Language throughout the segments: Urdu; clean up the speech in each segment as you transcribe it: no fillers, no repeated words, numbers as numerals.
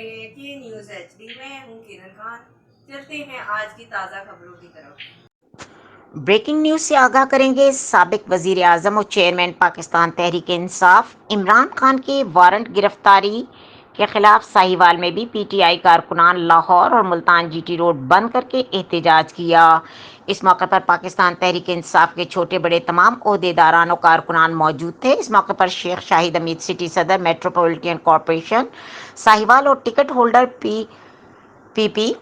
رہے ہیں کہ نیوز HD میں ہوں کرن خان۔ چلتے ہیں آج کی تازہ خبروں کی طرف۔ بریکنگ نیوز سے آگاہ کریں گے۔ سابق وزیر اعظم اور چیئرمین پاکستان تحریک انصاف عمران خان کے وارنٹ گرفتاری کے خلاف ساہیوال میں بھی پی ٹی آئی کارکنان لاہور اور ملتان جی ٹی روڈ بند کر کے احتجاج کیا۔ اس موقع پر پاکستان تحریک انصاف کے چھوٹے بڑے تمام عہدیداران و کارکنان موجود تھے۔ اس موقع پر شیخ شاہد حمید سٹی صدر میٹروپولیٹن کارپوریشن ساہیوال اور ٹکٹ ہولڈر پی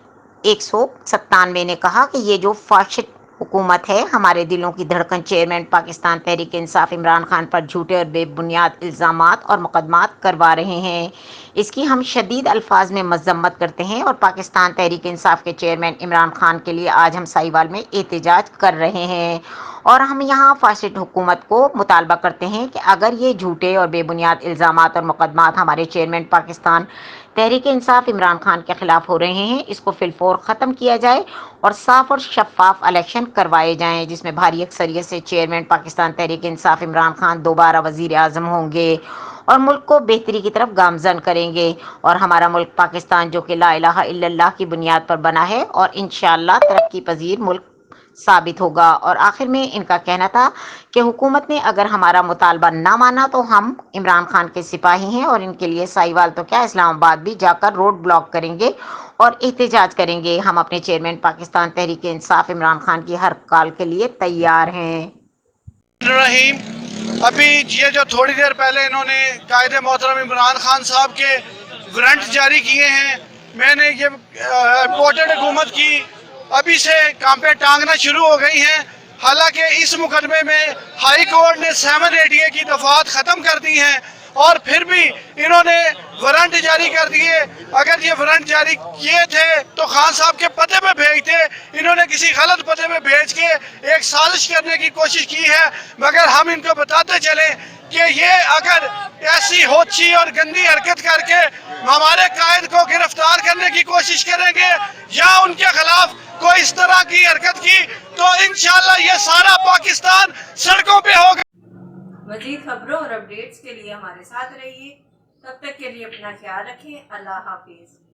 197 نے کہا کہ یہ جو فاشسٹ حکومت ہے، ہمارے دلوں کی دھڑکن چیئرمین پاکستان تحریک انصاف عمران خان پر جھوٹے اور بے بنیاد الزامات اور مقدمات کروا رہے ہیں، اس کی ہم شدید الفاظ میں مذمت کرتے ہیں اور پاکستان تحریک انصاف کے چیئرمین عمران خان کے لیے آج ہم ساہیوال میں احتجاج کر رہے ہیں اور ہم یہاں فاسسٹ حکومت کو مطالبہ کرتے ہیں کہ اگر یہ جھوٹے اور بے بنیاد الزامات اور مقدمات ہمارے چیئرمین پاکستان تحریک انصاف عمران خان کے خلاف ہو رہے ہیں، اس کو فی الفور ختم کیا جائے اور صاف اور شفاف الیکشن کروائے جائیں جس میں بھاری اکثریت سے چیئرمین پاکستان تحریک انصاف عمران خان دوبارہ وزیر اعظم ہوں گے اور ملک کو بہتری کی طرف گامزن کریں گے اور ہمارا ملک پاکستان جو کہ لا الہ الا اللہ کی بنیاد پر بنا ہے اور انشاءاللہ ترقی پذیر ملک ثابت ہوگا۔ اور آخر میں ان کا کہنا تھا کہ حکومت نے اگر ہمارا مطالبہ نہ مانا تو ہم عمران خان کے سپاہی ہیں اور ان کے لیے ساہیوال تو کیا اسلام آباد بھی جا کر روڈ بلاک کریں گے اور احتجاج کریں گے۔ ہم اپنے چیئرمین پاکستان تحریک انصاف عمران خان کی ہر کال کے لیے تیار ہیں۔ ابھی یہ جو تھوڑی دیر پہلے انہوں نے قائد محترم عمران خان صاحب کے وارنٹ جاری کیے ہیں، میں نے یہ امپورٹڈ حکومت کی ابھی سے کانپیں ٹانگنا شروع ہو گئی ہیں، حالانکہ اس مقدمے میں ہائی کورٹ نے 788 کی دفعات ختم کر دی ہیں اور پھر بھی انہوں نے وارنٹ جاری کر دیے۔ اگر یہ وارنٹ جاری کیے تھے تو خان صاحب کے پتے پہ بھیجتے، انہوں نے کسی غلط پتے پہ بھیج کے ایک سازش کرنے کی کوشش کی ہے، مگر ہم ان کو بتاتے چلیں کہ یہ اگر ایسی ہوچی اور گندی حرکت کر کے ہمارے قائد کو گرفتار کرنے کی کوشش کریں گے یا ان کے خلاف کوئی اس طرح کی حرکت کی تو انشاءاللہ یہ سارا پاکستان سڑکوں پہ ہوگا۔ مزید خبروں اور اپڈیٹس کے لیے ہمارے ساتھ رہیے، تب تک کے لیے اپنا خیال رکھیں۔ اللہ حافظ۔